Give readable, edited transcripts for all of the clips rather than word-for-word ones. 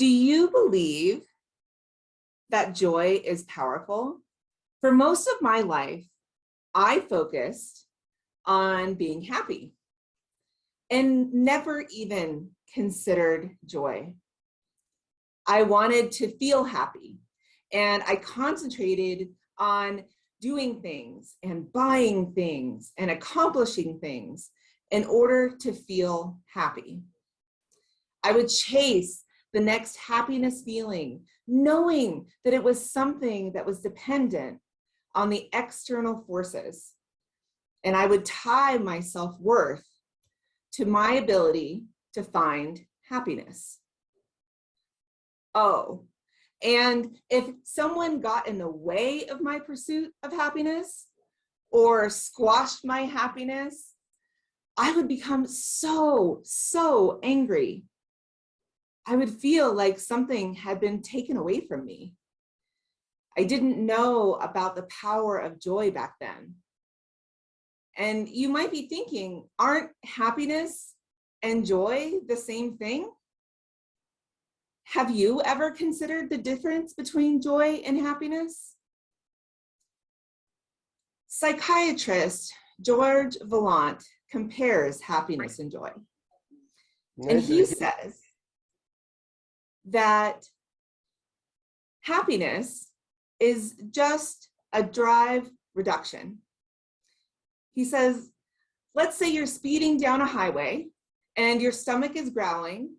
Do you believe that joy is powerful? For most of my life, I focused on being happy and never even considered joy. I wanted to feel happy, and I concentrated on doing things and buying things and accomplishing things in order to feel happy. I would chase the next happiness feeling, knowing that it was something that was dependent on the external forces. And I would tie my self-worth to my ability to find happiness. Oh, and if someone got in the way of my pursuit of happiness or squashed my happiness, I would become so angry. I would feel like something had been taken away from me. I didn't know about the power of joy back then. And you might be thinking, aren't happiness and joy the same thing? Have you ever considered the difference between joy and happiness? Psychiatrist George Vaillant compares happiness and joy. And he says that happiness is just a drive reduction. He says, let's say you're speeding down a highway and your stomach is growling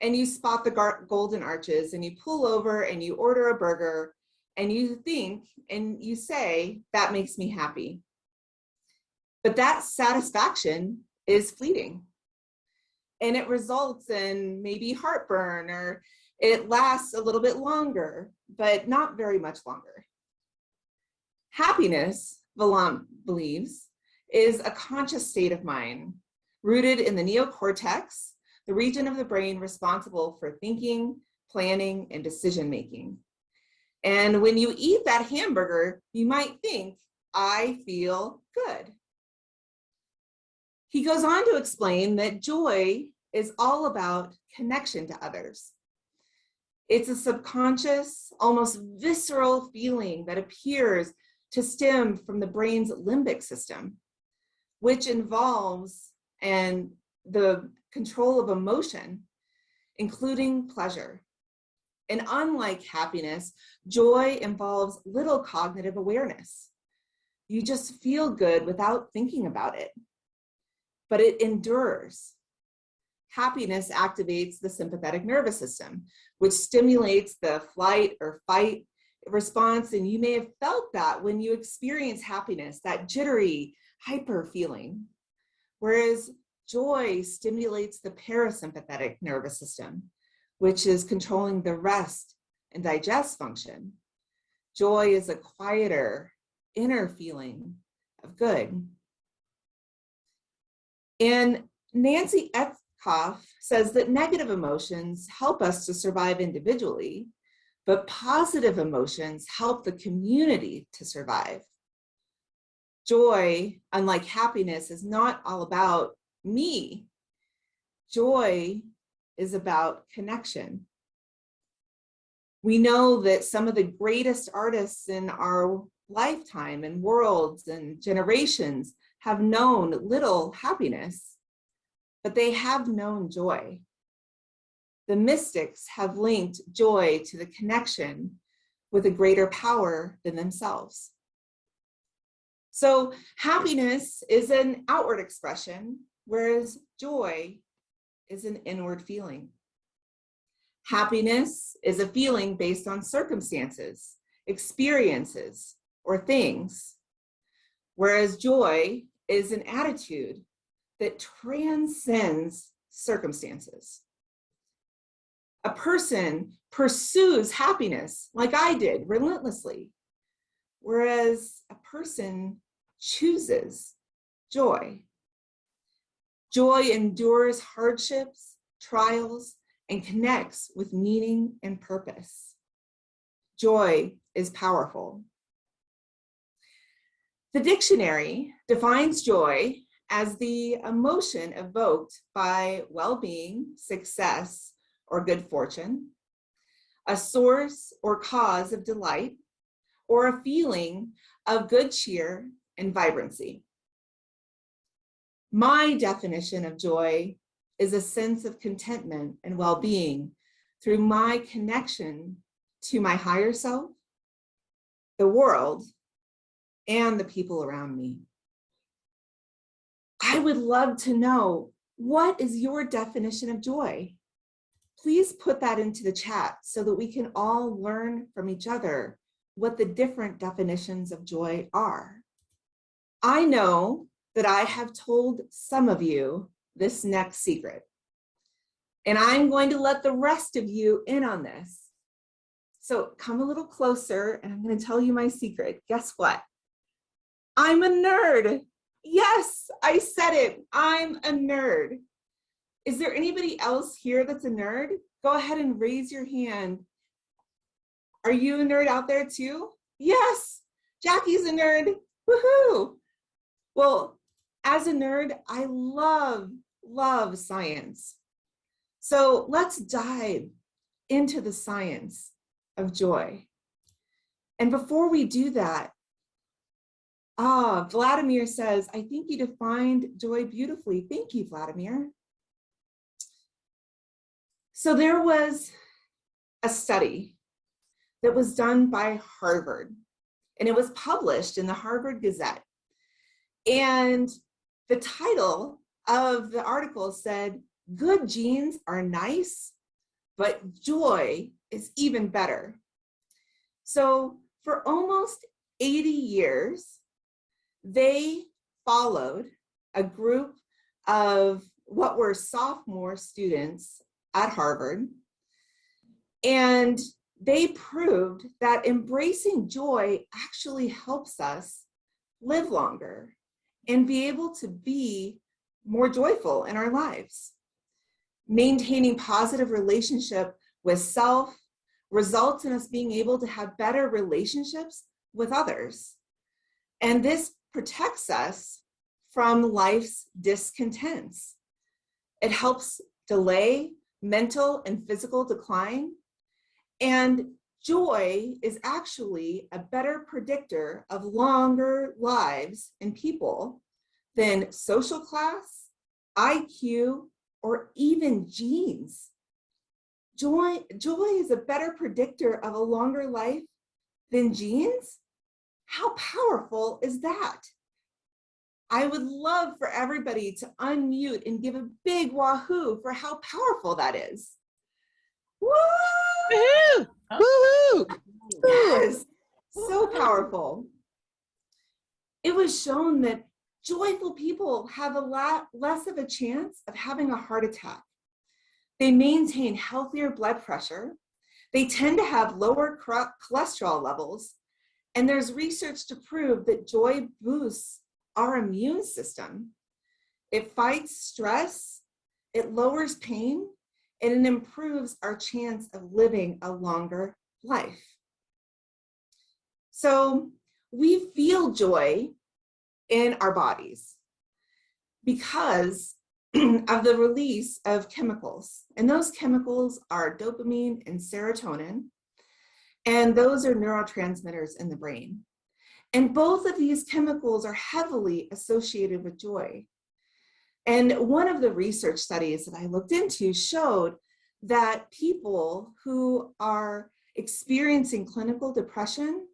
and you spot the golden arches and you pull over and you order a burger and you think and you say, that makes me happy. But that satisfaction is fleeting and it results in maybe heartburn, or it lasts a little bit longer, but not very much longer. Happiness, Vaillant believes, is a conscious state of mind rooted in the neocortex, the region of the brain responsible for thinking, planning, and decision-making. And when you eat that hamburger, you might think, I feel good. He goes on to explain that joy is all about connection to others. It's a subconscious, almost visceral feeling that appears to stem from the brain's limbic system, which involves the control of emotion, including pleasure. And unlike happiness, joy involves little cognitive awareness. You just feel good without thinking about it, but it endures. Happiness activates the sympathetic nervous system, which stimulates the flight or fight response. And you may have felt that when you experience happiness, that jittery, hyper feeling. Whereas joy stimulates the parasympathetic nervous system, which is controlling the rest and digest function. Joy is a quieter, inner feeling of good. And Nancy Etkoff says that negative emotions help us to survive individually, but positive emotions help the community to survive. Joy, unlike happiness, is not all about me. Joy is about connection. We know that some of the greatest artists in our lifetime and worlds and generations have known little happiness, but they have known joy. The mystics have linked joy to the connection with a greater power than themselves. So happiness is an outward expression, whereas joy is an inward feeling. Happiness is a feeling based on circumstances, experiences, or things, whereas joy is an attitude that transcends circumstances. A person pursues happiness like I did relentlessly, whereas a person chooses joy. Joy endures hardships, trials, and connects with meaning and purpose. Joy is powerful. The dictionary defines joy as the emotion evoked by well-being, success, or good fortune, a source or cause of delight, or a feeling of good cheer and vibrancy. My definition of joy is a sense of contentment and well-being through my connection to my higher self, the world, and the people around me. I would love to know, what is your definition of joy? Please put that into the chat so that we can all learn from each other what the different definitions of joy are. I know that I have told some of you this next secret, and I'm going to let the rest of you in on this. So come a little closer and I'm going to tell you my secret. Guess what? I'm a nerd. Yes, I said it. I'm a nerd. Is there anybody else here that's a nerd? Go ahead and raise your hand. Are you a nerd out there too? Yes, Jackie's a nerd. Woohoo! Well, as a nerd, I love science. So let's dive into the science of joy. And before we do that, Vladimir says, I think you defined joy beautifully. Thank you, Vladimir. So there was a study that was done by Harvard, and it was published in the Harvard Gazette. And the title of the article said, good genes are nice, but joy is even better. So for almost 80 years, they followed a group of what were sophomore students at Harvard, and they proved that embracing joy actually helps us live longer and be able to be more joyful in our lives. Maintaining positive relationship with self results in us being able to have better relationships with others. And this protects us from life's discontents. It helps delay mental and physical decline. And joy is actually a better predictor of longer lives in people than social class, IQ, or even genes. Joy is a better predictor of a longer life than genes? How powerful is that? I would love for everybody to unmute and give a big wahoo for how powerful that is. Woo! Woohoo! Woohoo! Yes, so powerful. It was shown that joyful people have a lot less of a chance of having a heart attack. They maintain healthier blood pressure. They tend to have lower cholesterol levels. And there's research to prove that joy boosts our immune system. It fights stress, it lowers pain, and it improves our chance of living a longer life. So we feel joy in our bodies because of the release of chemicals. And those chemicals are dopamine and serotonin. And those are neurotransmitters in the brain. And both of these chemicals are heavily associated with joy. And one of the research studies that I looked into showed that people who are experiencing clinical depression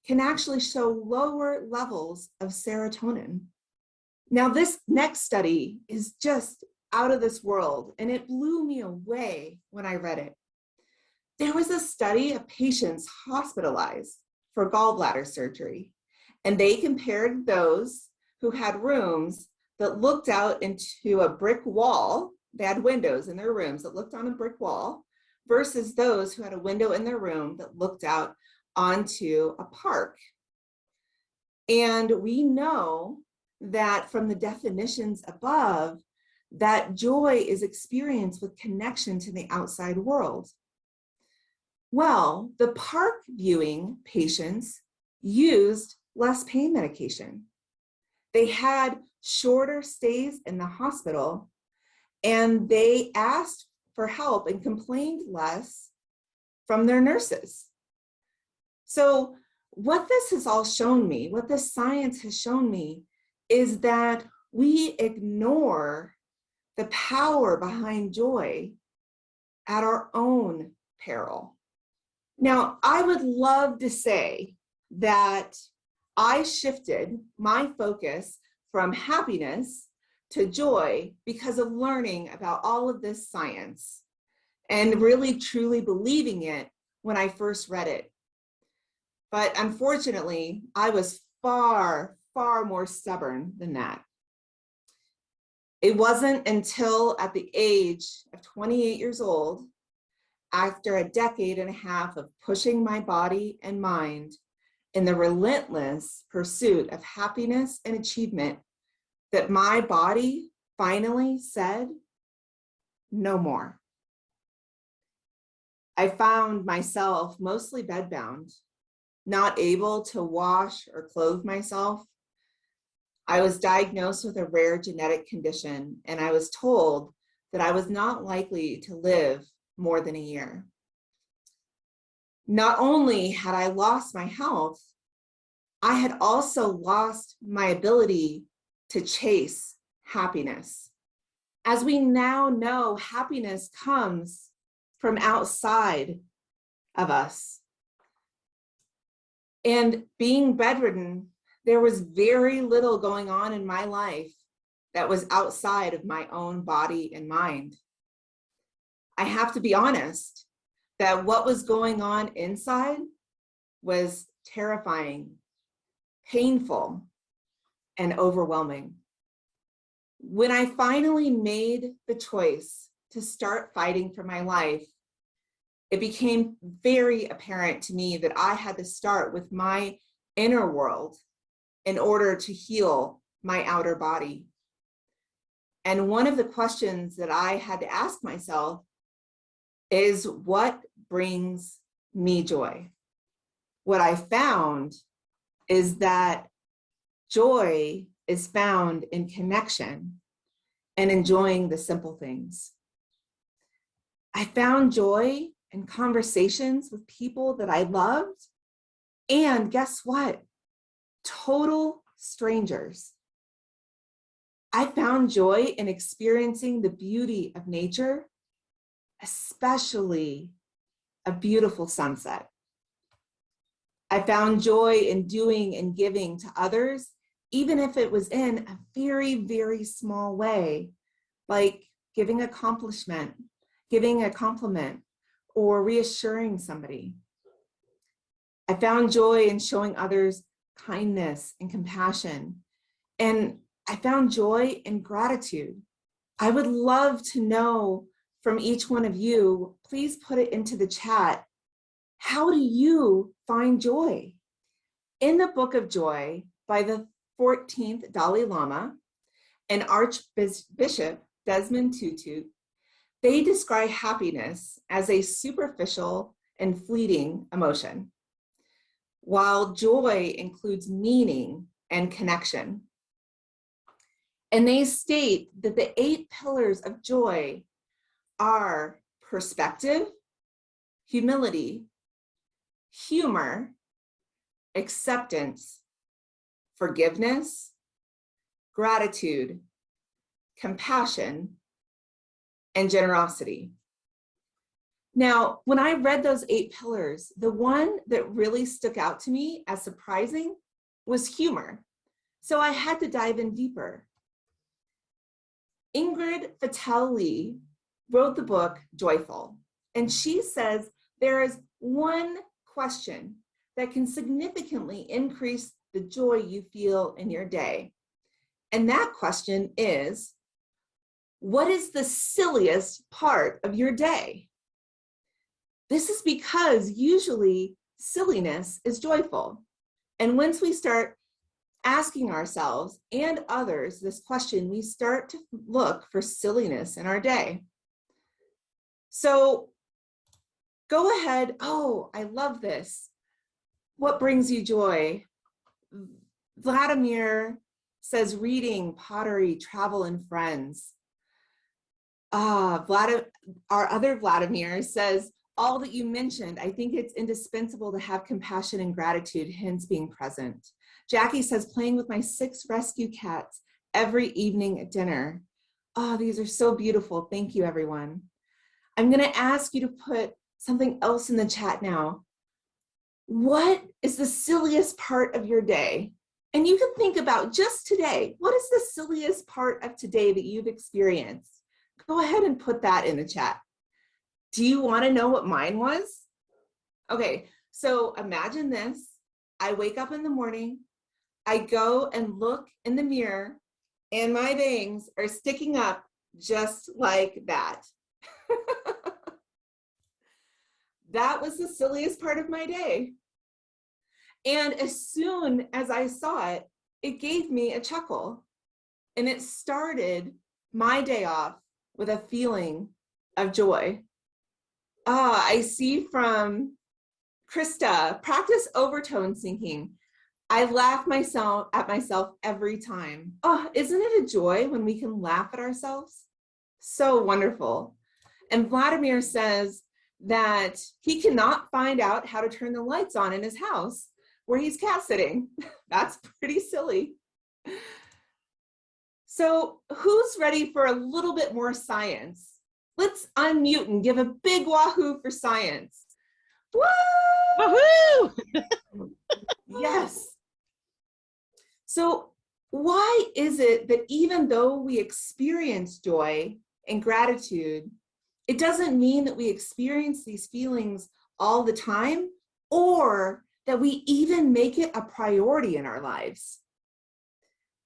can actually show lower levels of serotonin. Now, this next study is just out of this world, and it blew me away when I read it. There was a study of patients hospitalized for gallbladder surgery, and they compared those who had rooms that looked out into a brick wall. They had windows in their rooms that looked on a brick wall versus those who had a window in their room that looked out onto a park. And we know that from the definitions above, that joy is experienced with connection to the outside world. Well, the park viewing patients used less pain medication. They had shorter stays in the hospital, and they asked for help and complained less from their nurses. So what this has all shown me, what the science has shown me, is that we ignore the power behind joy at our own peril. Now, I would love to say that I shifted my focus from happiness to joy because of learning about all of this science and really truly believing it when I first read it. But unfortunately, I was far, far more stubborn than that. It wasn't until at the age of 28 years old, after a decade and a half of pushing my body and mind in the relentless pursuit of happiness and achievement, that my body finally said, no more. I found myself mostly bedbound, not able to wash or clothe myself. I was diagnosed with a rare genetic condition, and I was told that I was not likely to live more than a year. Not only had I lost my health, I had also lost my ability to chase happiness. As we now know, happiness comes from outside of us. And being bedridden, there was very little going on in my life that was outside of my own body and mind. I have to be honest that what was going on inside was terrifying, painful, and overwhelming. When I finally made the choice to start fighting for my life, it became very apparent to me that I had to start with my inner world in order to heal my outer body. And one of the questions that I had to ask myself is, what brings me joy? What I found is that joy is found in connection and enjoying the simple things. I found joy in conversations with people that I loved, and guess what? Total strangers. I found joy in experiencing the beauty of nature, especially a beautiful sunset. I found joy in doing and giving to others, even if it was in a very, very small way, like giving a compliment, or reassuring somebody. I found joy in showing others kindness and compassion. And I found joy in gratitude. I would love to know from each one of you, please put it into the chat. How do you find joy? In the Book of Joy by the 14th Dalai Lama and Archbishop Desmond Tutu, they describe happiness as a superficial and fleeting emotion, while joy includes meaning and connection. And they state that the 8 pillars of joy are perspective, humility, humor, acceptance, forgiveness, gratitude, compassion, and generosity. Now, when I read those 8 pillars, the one that really stuck out to me as surprising was humor. So I had to dive in deeper. Ingrid Fattel-Lee wrote the book Joyful, and she says there is one question that can significantly increase the joy you feel in your day. And that question is, what is the silliest part of your day? This is because usually silliness is joyful. And once we start asking ourselves and others this question, we start to look for silliness in our day. So go ahead. Oh, I love this. What brings you joy? Vladimir says reading, pottery, travel, and friends. Our other Vladimir says all that you mentioned. I think it's indispensable to have compassion and gratitude, hence being present. Jackie says, playing with my 6 rescue cats every evening at dinner. Oh, these are so beautiful. Thank you, everyone. I'm going to ask you to put something else in the chat now. What is the silliest part of your day? And you can think about just today. What is the silliest part of today that you've experienced? Go ahead and put that in the chat. Do you want to know what mine was? Okay, so imagine this. I wake up in the morning, I go and look in the mirror, and my bangs are sticking up just like that. That was the silliest part of my day. And as soon as I saw it, it gave me a chuckle. And it started my day off with a feeling of joy. I see from Krista, practice overtone syncing. I laugh at myself every time. Oh, isn't it a joy when we can laugh at ourselves? So wonderful. And Vladimir says that he cannot find out how to turn the lights on in his house where he's cat sitting. That's pretty silly. So who's ready for a little bit more science? Let's unmute and give a big wahoo for science. Woo! Woohoo! Yes. So why is it that even though we experience joy and gratitude, it doesn't mean that we experience these feelings all the time or that we even make it a priority in our lives?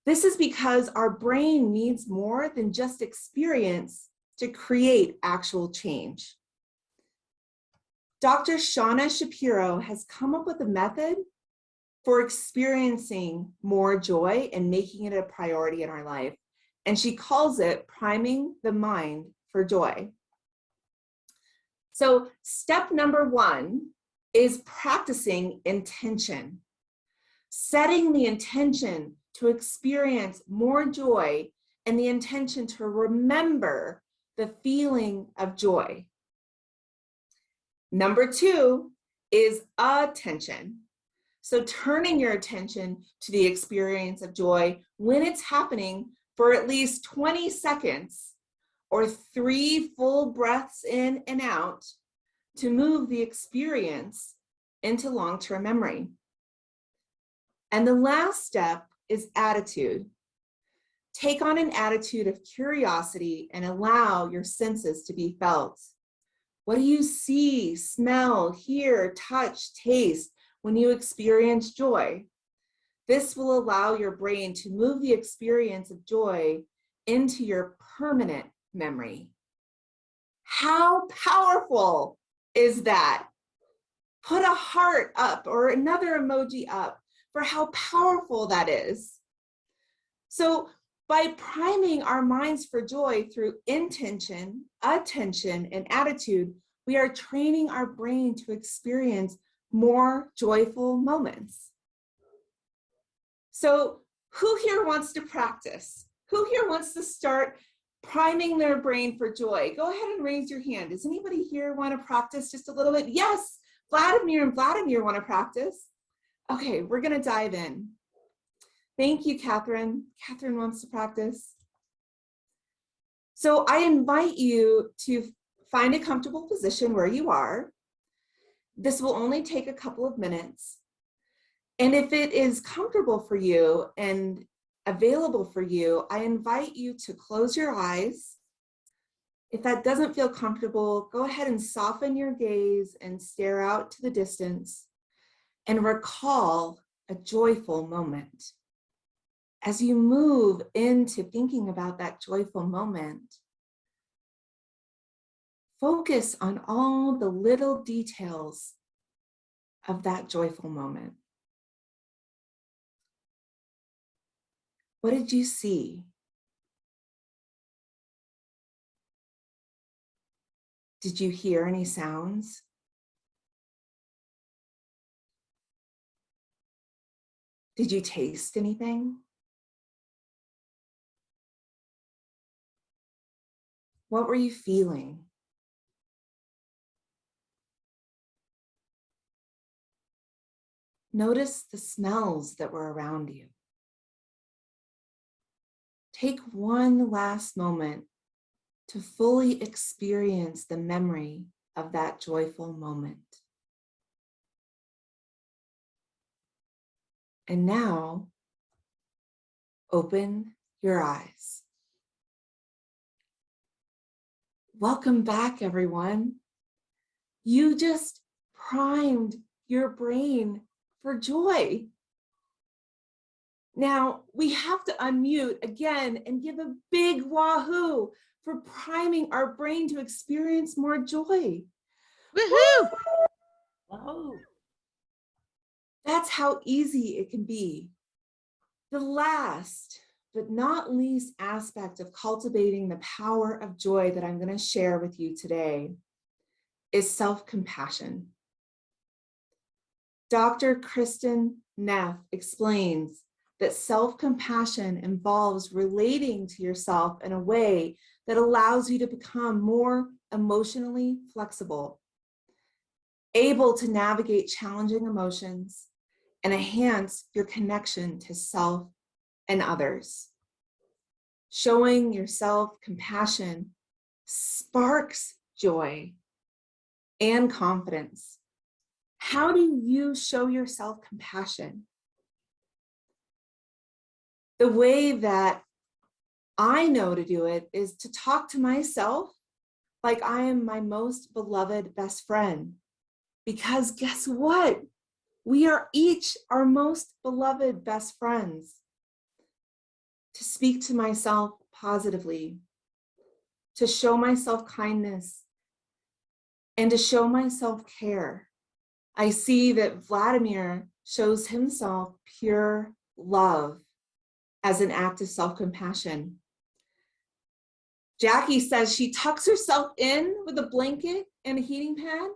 This is because our brain needs more than just experience to create actual change. Dr. Shauna Shapiro has come up with a method for experiencing more joy and making it a priority in our life. And she calls it priming the mind for joy. So step number 1 is practicing intention. Setting the intention to experience more joy and the intention to remember the feeling of joy. Number 2 is attention. So turning your attention to the experience of joy when it's happening for at least 20 seconds or 3 full breaths in and out to move the experience into long-term memory. And the last step is attitude. Take on an attitude of curiosity and allow your senses to be felt. What do you see, smell, hear, touch, taste when you experience joy? This will allow your brain to move the experience of joy into your permanent memory. How powerful is that? Put a heart up or another emoji up for how powerful that is. So by priming our minds for joy through intention, attention, and attitude, we are training our brain to experience more joyful moments. So who here wants to practice? Who here wants to start priming their brain for joy? Go ahead and raise your hand. Does anybody here want to practice just a little bit? Yes, Vladimir and Vladimir want to practice. Okay, we're going to dive in. Thank you, Catherine. Catherine wants to practice. So I invite you to find a comfortable position where you are. This will only take a couple of minutes. And if it is comfortable for you and available for you, I invite you to close your eyes. If that doesn't feel comfortable, go ahead and soften your gaze and stare out to the distance and recall a joyful moment. As you move into thinking about that joyful moment, focus on all the little details of that joyful moment. What did you see? Did you hear any sounds? Did you taste anything? What were you feeling? Notice the smells that were around you. Take one last moment to fully experience the memory of that joyful moment. And now, open your eyes. Welcome back, everyone. You just primed your brain for joy. Now, we have to unmute again and give a big wahoo for priming our brain to experience more joy. Woohoo! Whoa. That's how easy it can be. The last but not least aspect of cultivating the power of joy that I'm going to share with you today is self-compassion. Dr. Kristen Neff explains that self-compassion involves relating to yourself in a way that allows you to become more emotionally flexible, able to navigate challenging emotions, and enhance your connection to self and others. Showing yourself compassion sparks joy and confidence. How do you show yourself compassion? The way that I know to do it is to talk to myself like I am my most beloved best friend. Because guess what? We are each our most beloved best friends. To speak to myself positively, to show myself kindness, and to show myself care. I see that Vladimir shows himself pure love as an act of self-compassion. Jackie says she tucks herself in with a blanket and a heating pad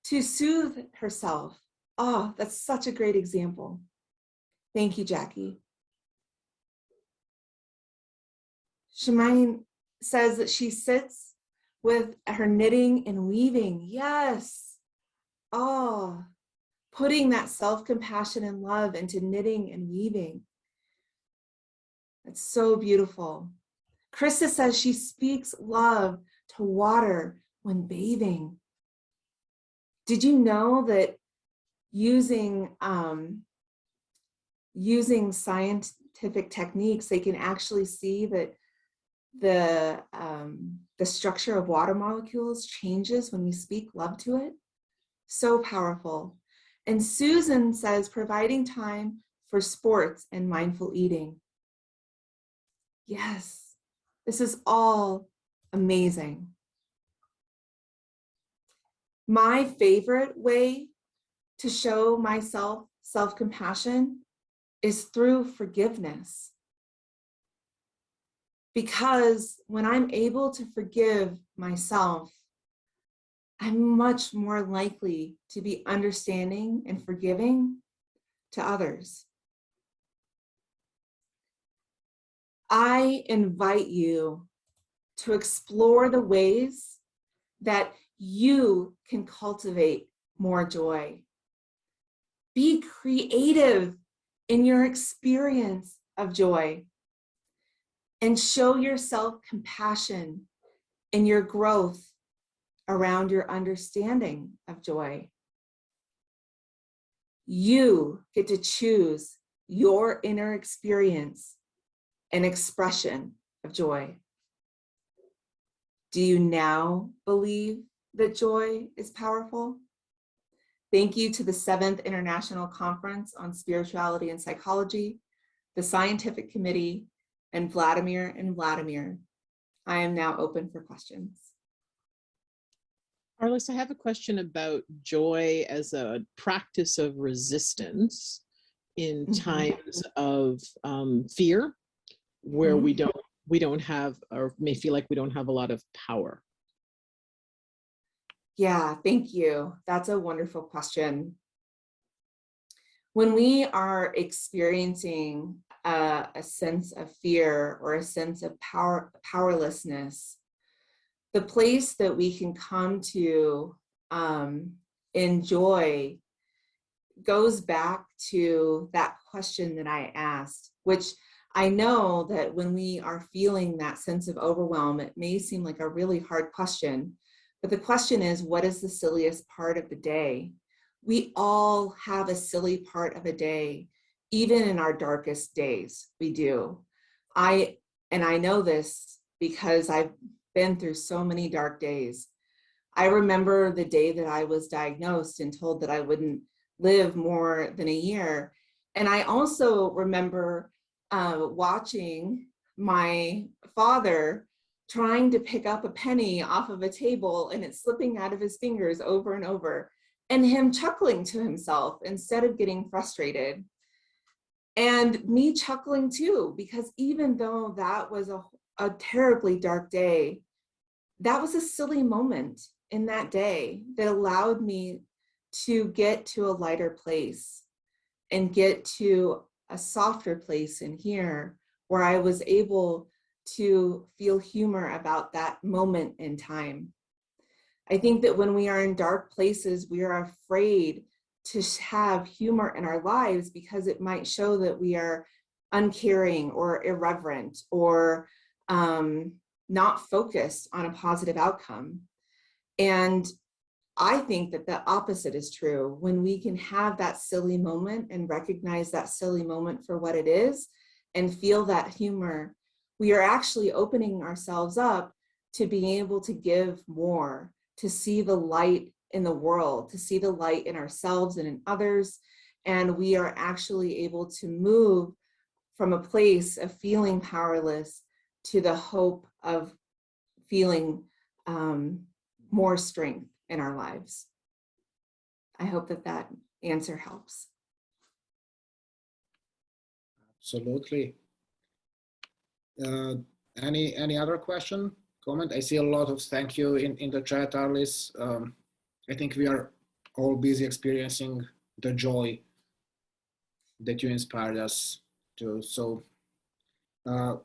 to soothe herself. Oh, that's such a great example. Thank you, Jackie. Shemaine says that she sits with her knitting and weaving. Yes. Oh, putting that self-compassion and love into knitting and weaving. It's so beautiful. Krista says she speaks love to water when bathing. Did you know that using scientific techniques, they can actually see that the structure of water molecules changes when we speak love to it? So powerful. And Susan says providing time for sports and mindful eating. Yes, this is all amazing. My favorite way to show myself self-compassion is through forgiveness. Because when I'm able to forgive myself, I'm much more likely to be understanding and forgiving to others. I invite you to explore the ways that you can cultivate more joy. Be creative in your experience of joy and show yourself compassion in your growth around your understanding of joy. You get to choose your inner experience and expression of joy. Do you now believe that joy is powerful? Thank you to the 7th International Conference on Spirituality and Psychology, the Scientific Committee, and Vladimir and Vladimir. I am now open for questions. Arliss, I have a question about joy as a practice of resistance in times of fear, where we don't have, or may feel like we don't have a lot of power. Yeah, thank you. That's a wonderful question. When we are experiencing a sense of fear or a sense of powerlessness, the place that we can come to in joy goes back to that question that I asked, which I know that when we are feeling that sense of overwhelm, it may seem like a really hard question, but the question is, what is the silliest part of the day? We all have a silly part of a day, even in our darkest days, we do. I know this because I've been through so many dark days. I remember the day that I was diagnosed and told that I wouldn't live more than a year. And I also remember watching my father trying to pick up a penny off of a table and it slipping out of his fingers over and over, and him chuckling to himself instead of getting frustrated. And me chuckling too, because even though that was a terribly dark day, that was a silly moment in that day that allowed me to get to a lighter place and get to a softer place in here where I was able to feel humor about that moment in time. I think that when we are in dark places, we are afraid to have humor in our lives because it might show that we are uncaring or irreverent or not focused on a positive outcome. And I think that the opposite is true. When we can have that silly moment and recognize that silly moment for what it is and feel that humor, we are actually opening ourselves up to being able to give more, to see the light in the world, to see the light in ourselves and in others. And we are actually able to move from a place of feeling powerless to the hope of feeling more strength in our lives. I hope that that answer helps. Absolutely. Any other question, comment? I see a lot of thank you in the chat, Arliss. I think we are all busy experiencing the joy that you inspired us to. So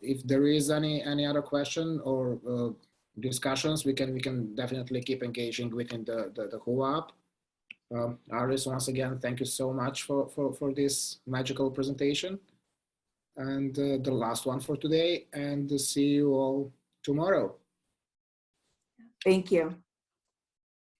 if there is any other question or discussions, we can definitely keep engaging within the whole app. Arliss, once again, thank you so much for this magical presentation. And the last one for today, and see you all tomorrow. Thank you.